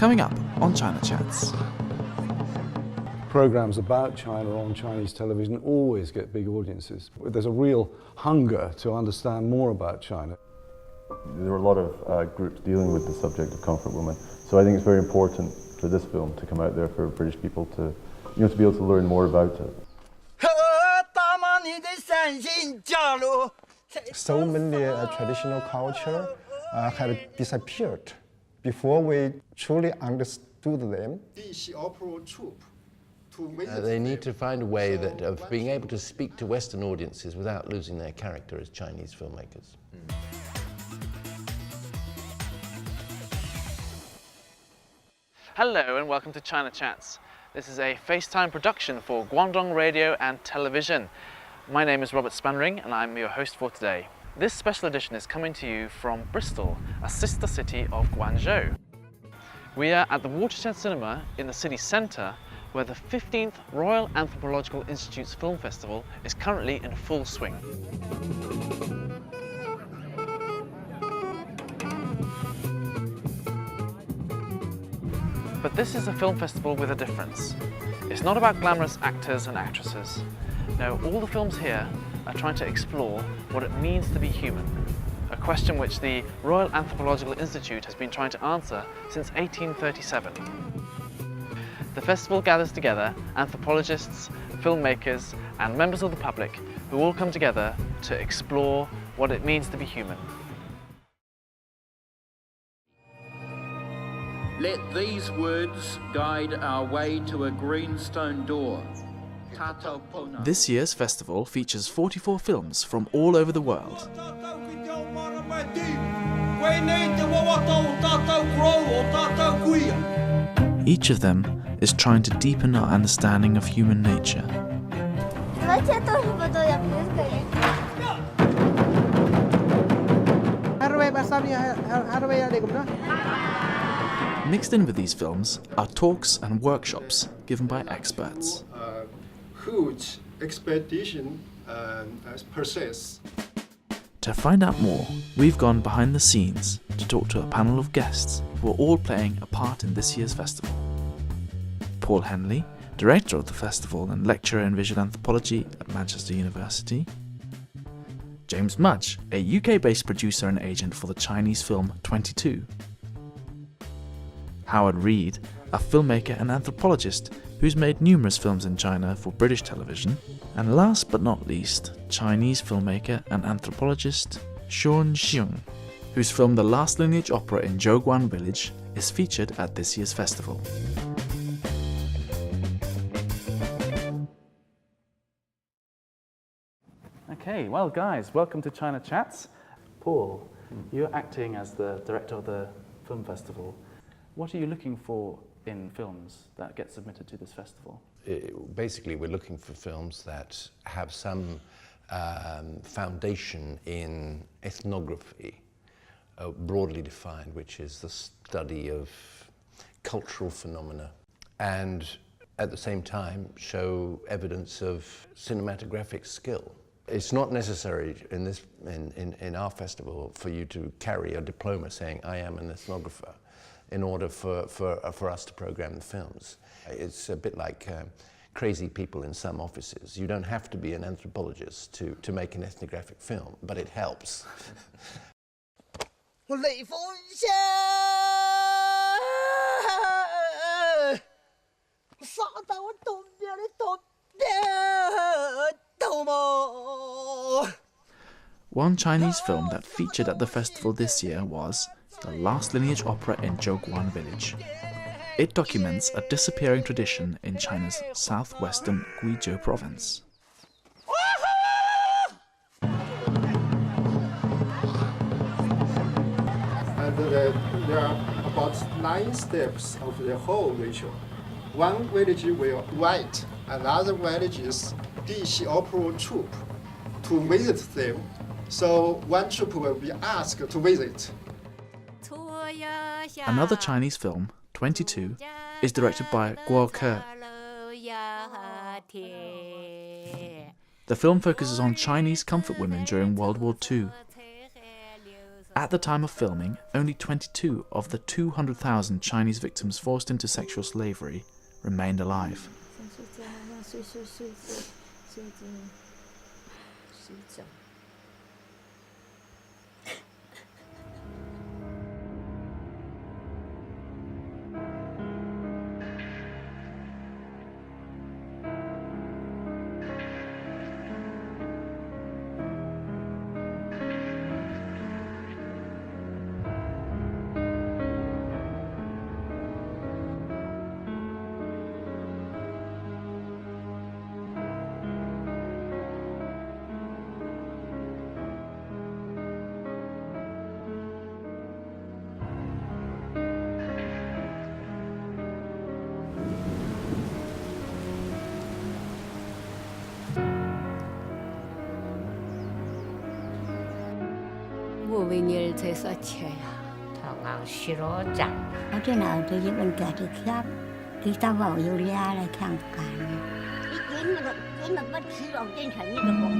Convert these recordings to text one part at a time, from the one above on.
Coming up on China Chats. Programs about China on Chinese television always get big audiences. There's a real hunger to understand more about China. There are a lot of groups dealing with the subject of comfort women, so I think it's very important for this film to come out there for British people to, to be able to learn more about it. So many traditional culture had disappeared before we truly understood them. They need to find a way of being able to speak to Western audiences without losing their character as Chinese filmmakers. Hello and welcome to China Chats. This is a FaceTime production for Guangdong Radio and Television. My name is Robert Spanring and I'm your host for today. This special edition is coming to you from Bristol, a sister city of Guangzhou. We are at the Watershed Cinema in the city centre, where the 15th Royal Anthropological Institute's Film Festival is currently in full swing. But this is a film festival with a difference. It's not about glamorous actors and actresses. No, all the films here are trying to explore what it means to be human, a question which the Royal Anthropological Institute has been trying to answer since 1837. The festival gathers together anthropologists, filmmakers and members of the public who all come together to explore what it means to be human. Let these words guide our way to a green stone door. This year's festival features 44 films from all over the world. Each of them is trying to deepen our understanding of human nature. Mixed in with these films are talks and workshops given by experts. Huge expedition process. To find out more, we've gone behind the scenes to talk to a panel of guests who are all playing a part in this year's festival. Paul Henley, director of the festival and lecturer in visual anthropology at Manchester University. James Mudge, a UK-based producer and agent for the Chinese film 22. Howard Reed, a filmmaker and anthropologist who's made numerous films in China for British television. And last but not least, Chinese filmmaker and anthropologist Sean Xiong, whose film The Last Lineage Opera in Zhouguan Village is featured at this year's festival. Okay, well guys, welcome to China Chats. Paul, you're acting as the director of the film festival. What are you looking for in films that get submitted to this festival? Basically, we're looking for films that have some foundation in ethnography, broadly defined, which is the study of cultural phenomena, and at the same time show evidence of cinematographic skill. It's not necessary in our festival for you to carry a diploma saying, I am an ethnographer, in order for us to program the films. It's a bit like crazy people in some offices. You don't have to be an anthropologist to make an ethnographic film, but it helps. One Chinese film that featured at the festival this year was The Last Lineage Opera in Zhouguan Village. It documents a disappearing tradition in China's southwestern Guizhou province. And there are about 9 steps of the whole ritual. One village will invite another village's dish opera troupe to visit them. So one troupe will be asked to visit. Another Chinese film, 22, is directed by Guo Ke. The film focuses on Chinese comfort women during World War II. At the time of filming, only 22 of the 200,000 Chinese victims forced into sexual slavery remained alive. 무빙일 제서 쳐야 당황 싫어자 어제 나한테 이번 가지 기합 기타 vào Julia là khang cả cái mà bắt khí ở trên thành như là bọn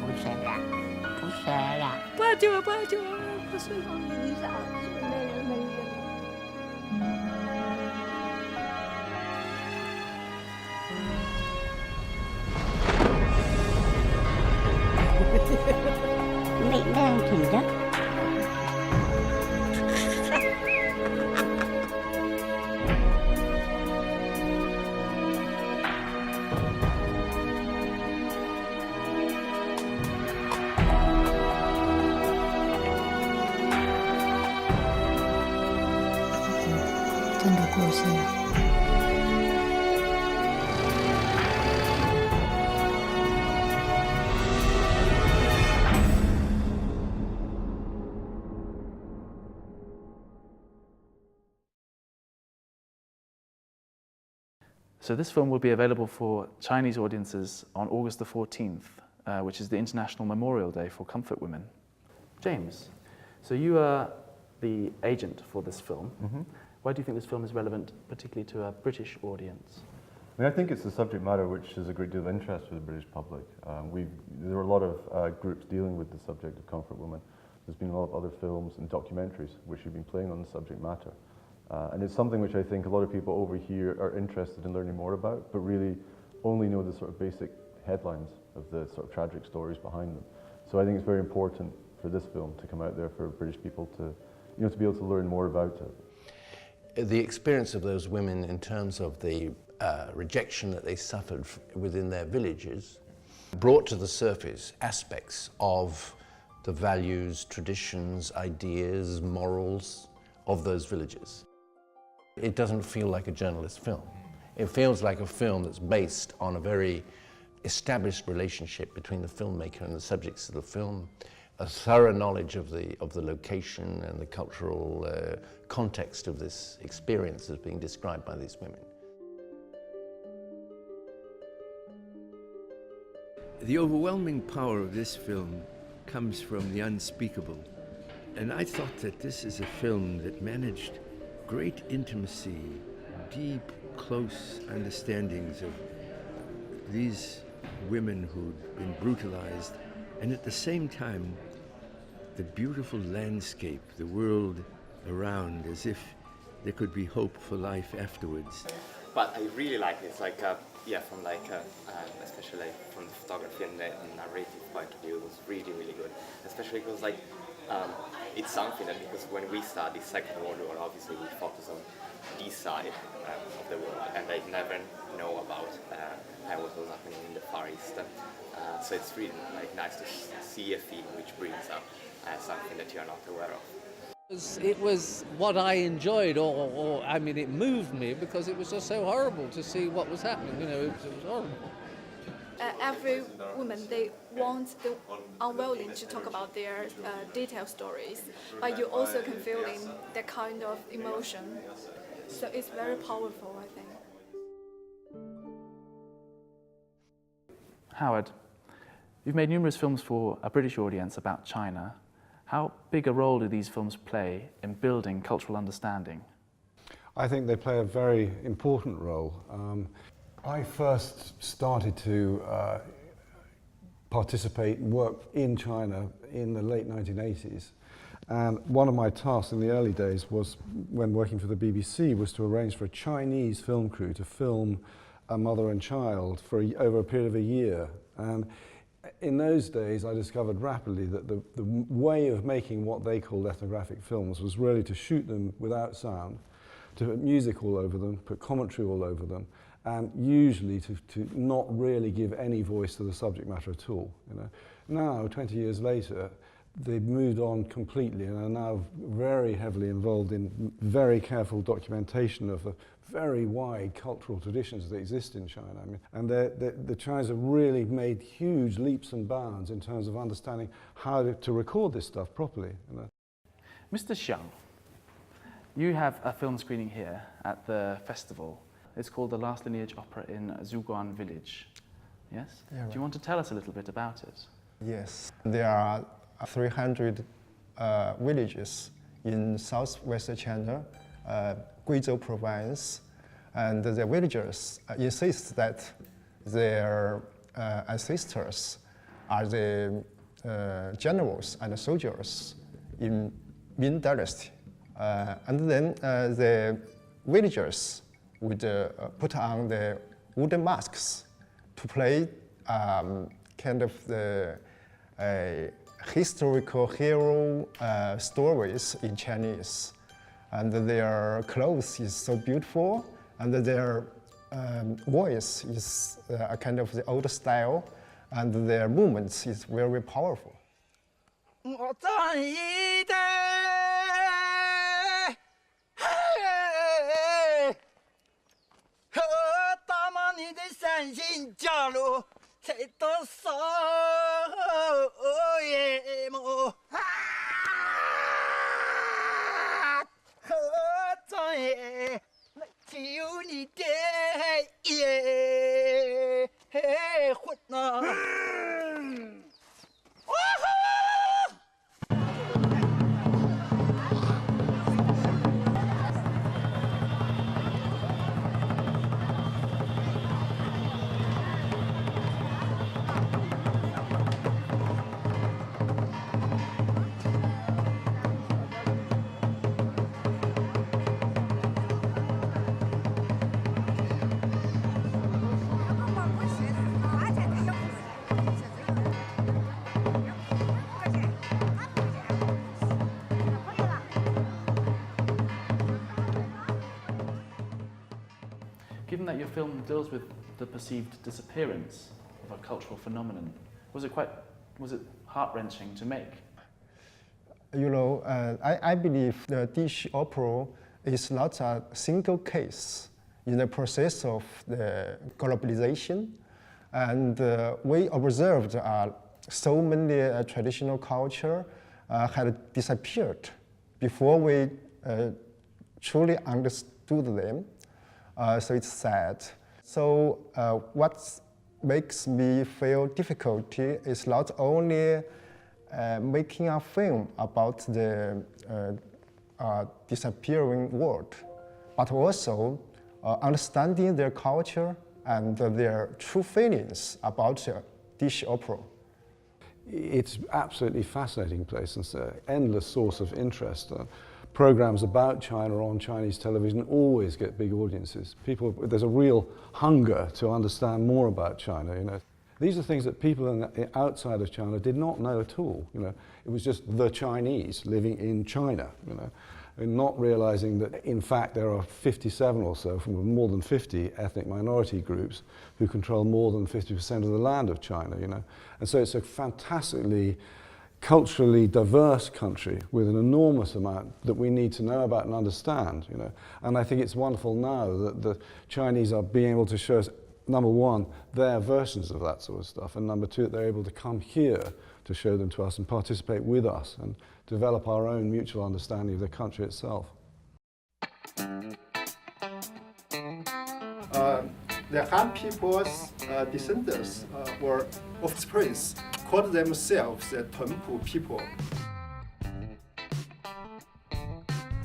không sẽ là ba chưa có suy nghĩ gì sao đây là mình Mỹ đang thì đất真的故事。So this film will be available for Chinese audiences on August the 14th, which is the International Memorial Day for Comfort Women. James, so you are the agent for this film. Mm-hmm. Why do you think this film is relevant, particularly to a British audience? I mean, I think it's a subject matter which has a great deal of interest for the British public. There are a lot of groups dealing with the subject of comfort women. There's been a lot of other films and documentaries which have been playing on the subject matter. And it's something which I think a lot of people over here are interested in learning more about, but really only know the sort of basic headlines of the sort of tragic stories behind them. So I think it's very important for this film to come out there for British people to, to be able to learn more about it. The experience of those women in terms of the rejection that they suffered within their villages brought to the surface aspects of the values, traditions, ideas, morals of those villages. It doesn't feel like a journalist film. It feels like a film that's based on a very established relationship between the filmmaker and the subjects of the film, a thorough knowledge of the location and the cultural context of this experience as being described by these women. The overwhelming power of this film comes from the unspeakable. And I thought that this is a film that managed great intimacy, deep, close understandings of these women who'd been brutalized, and at the same time, the beautiful landscape, the world around, as if there could be hope for life afterwards. But I really like it. It's like, from especially from the photography and the narrative point of view, it was really, really good. Especially because it's something that, because when we study Second World War, obviously we focus on this side of the world, and they never know about what was happening in the Far East. So it's really nice to see a film which brings up something that you're not aware of. It was what I enjoyed, or I mean, it moved me because it was just so horrible to see what was happening. It was horrible. Every woman, they unwilling to talk about their detailed stories, but you also can feel in that kind of emotion. So it's very powerful, I think. Howard, you've made numerous films for a British audience about China. How big a role do these films play in building cultural understanding? I think they play a very important role. I first started to participate and work in China in the late 1980s. And one of my tasks in the early days was, when working for the BBC, was to arrange for a Chinese film crew to film a mother and child for over a period of a year. And in those days, I discovered rapidly that the way of making what they called ethnographic films was really to shoot them without sound, to put music all over them, put commentary all over them, and usually to not really give any voice to the subject matter at all. You know? Now, 20 years later, they've moved on completely and are now very heavily involved in very careful documentation of the very wide cultural traditions that exist in China. I mean, and the Chinese have really made huge leaps and bounds in terms of understanding how to record this stuff properly. You know. Mr. Xiang, you have a film screening here at the festival. It's called The Last Lineage Opera in Zhuguan Village. Yes? Yeah, right. Do you want to tell us a little bit about it? Yes, there are 300 villages in southwest China, Guizhou province, and the villagers insist that their ancestors are the generals and soldiers in Ming Dynasty. And then the villagers would put on the wooden masks to play kind of the historical hero stories in Chinese. And their clothes is so beautiful, and their voice is a kind of the old style, and their movements is very powerful. Given that your film deals with the perceived disappearance of a cultural phenomenon, was it heart-wrenching to make? You know, I believe the dish opera is not a single case in the process of the globalization, and we observed so many traditional culture had disappeared before we truly understood them. So it's sad. So what makes me feel difficulty is not only making a film about the disappearing world, but also understanding their culture and their true feelings about dish opera. It's absolutely fascinating place, and it's an endless source of interest. Programs about China on Chinese television always get big audiences. There's a real hunger to understand more about China. You know, these are things that people outside of China did not know at all. You know, it was just the Chinese living in China. You know, and not realizing that in fact there are 57 or so from more than 50 ethnic minority groups who control more than 50% of the land of China. You know, and so it's a fantastically culturally diverse country with an enormous amount that we need to know about and understand, you know. And I think it's wonderful now that the Chinese are being able to show us, number one, their versions of that sort of stuff, and number two, that they're able to come here to show them to us and participate with us and develop our own mutual understanding of the country itself. The Han people's descendants were offsprings called themselves the Tunpu people.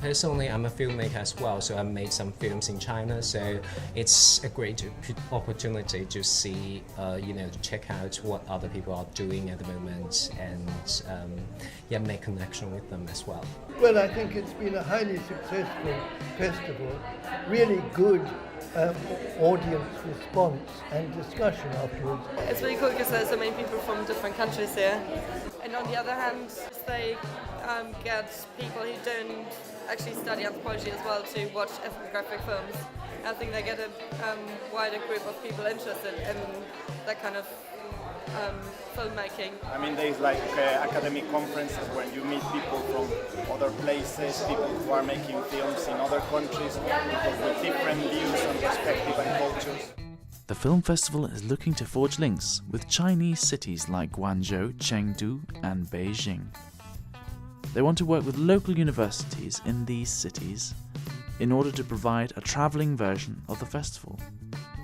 Personally, I'm a filmmaker as well, so I made some films in China, so it's a great opportunity to see, to check out what other people are doing at the moment and make connection with them as well. Well, I think it's been a highly successful festival, really good audience response and discussion afterwards. It's really cool because there's so many people from different countries here. And on the other hand, they get people who don't actually study anthropology as well to watch ethnographic films. I think they get a wider group of people interested in that kind of filmmaking. I mean, there's like academic conferences where you meet people from other places, people who are making films in other countries, people with different views and perspective and cultures. The film festival is looking to forge links with Chinese cities like Guangzhou, Chengdu and Beijing. They want to work with local universities in these cities in order to provide a travelling version of the festival,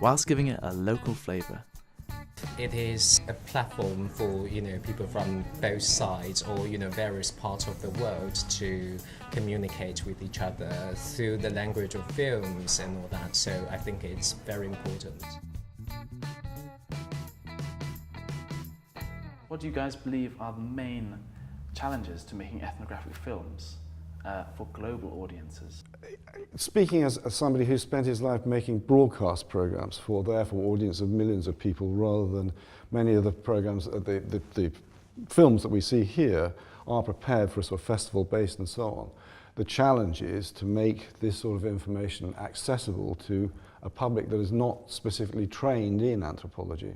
whilst giving it a local flavour. It is a platform for people from both sides or various parts of the world to communicate with each other through the language of films and all that. So I think it's very important. What do you guys believe are the main challenges to making ethnographic films for global audiences? Speaking as somebody who spent his life making broadcast programs for, therefore, audience of millions of people, rather than many of the programs, the films that we see here are prepared for a sort of festival-based and so on. The challenge is to make this sort of information accessible to a public that is not specifically trained in anthropology.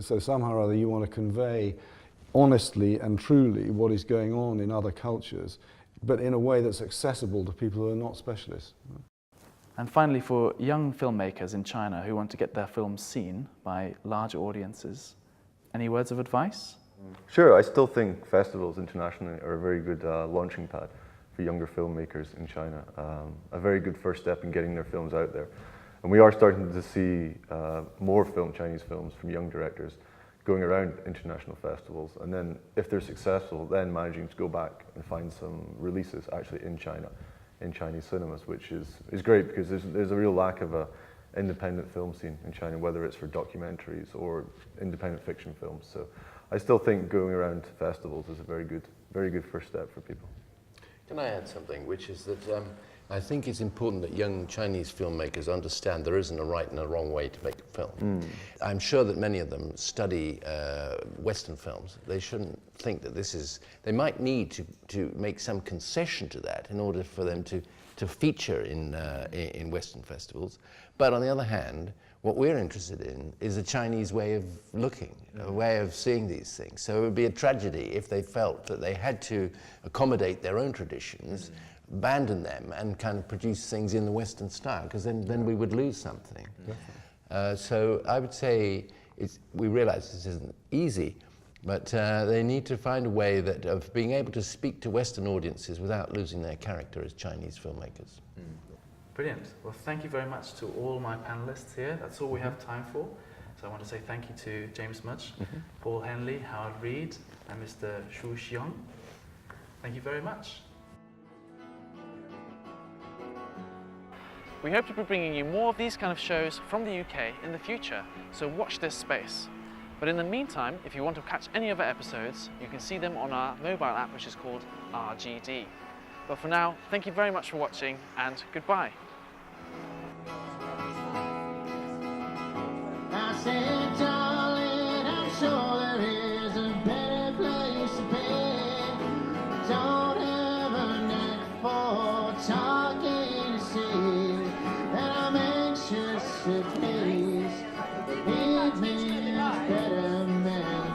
So somehow or other you want to convey honestly and truly what is going on in other cultures, but in a way that's accessible to people who are not specialists. And finally, for young filmmakers in China who want to get their films seen by larger audiences, any words of advice? Sure, I still think festivals internationally are a very good launching pad for younger filmmakers in China. A very good first step in getting their films out there. And we are starting to see more Chinese films from young directors going around international festivals, and then if they're successful, then managing to go back and find some releases actually in China, in Chinese cinemas, which is great because there's a real lack of a independent film scene in China, whether it's for documentaries or independent fiction films. So I still think going around to festivals is a very good first step for people. Can I add something, which is that I think it's important that young Chinese filmmakers understand there isn't a right and a wrong way to make a film. I'm sure that many of them study Western films. They shouldn't think that they might need to make some concession to that in order for them to feature in Western festivals. But on the other hand, what we're interested in is a Chinese way of looking, a way of seeing these things. So it would be a tragedy if they felt that they had to accommodate their own traditions, abandon them and kind of produce things in the Western style, because then we would lose something. So I would say we realize this isn't easy, but they need to find a way of being able to speak to Western audiences without losing their character as Chinese filmmakers. Brilliant. Well, thank you very much to all my panelists here. That's all we have time for. So I want to say thank you to James Mudge, Paul Henley, Howard Reed, and Mr. Shu Xiong. Thank you very much. We hope to be bringing you more of these kind of shows from the UK in the future, so watch this space. But in the meantime, if you want to catch any other episodes, you can see them on our mobile app, which is called RGD. But for now, thank you very much for watching, and goodbye. I said, darling, I'm sure there is a better place to be. Don't have a neck for talking to see, and I'm anxious to please. It means better than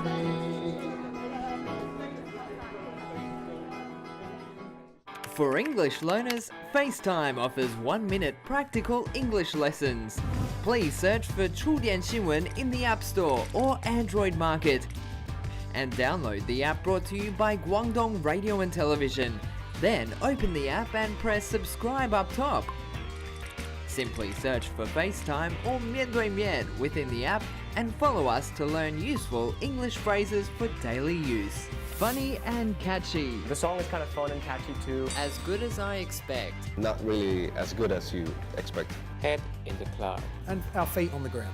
me. For English learners, FaceTime offers 1-minute practical English lessons. Please search for 触点新闻 in the App Store or Android Market. And download the app brought to you by Guangdong Radio and Television. Then open the app and press subscribe up top. Simply search for FaceTime or 面对面 within the app and follow us to learn useful English phrases for daily use. Funny and catchy. The song is kind of fun and catchy too. As good as I expect. Not really as good as you expect. Head in the cloud. And our feet on the ground.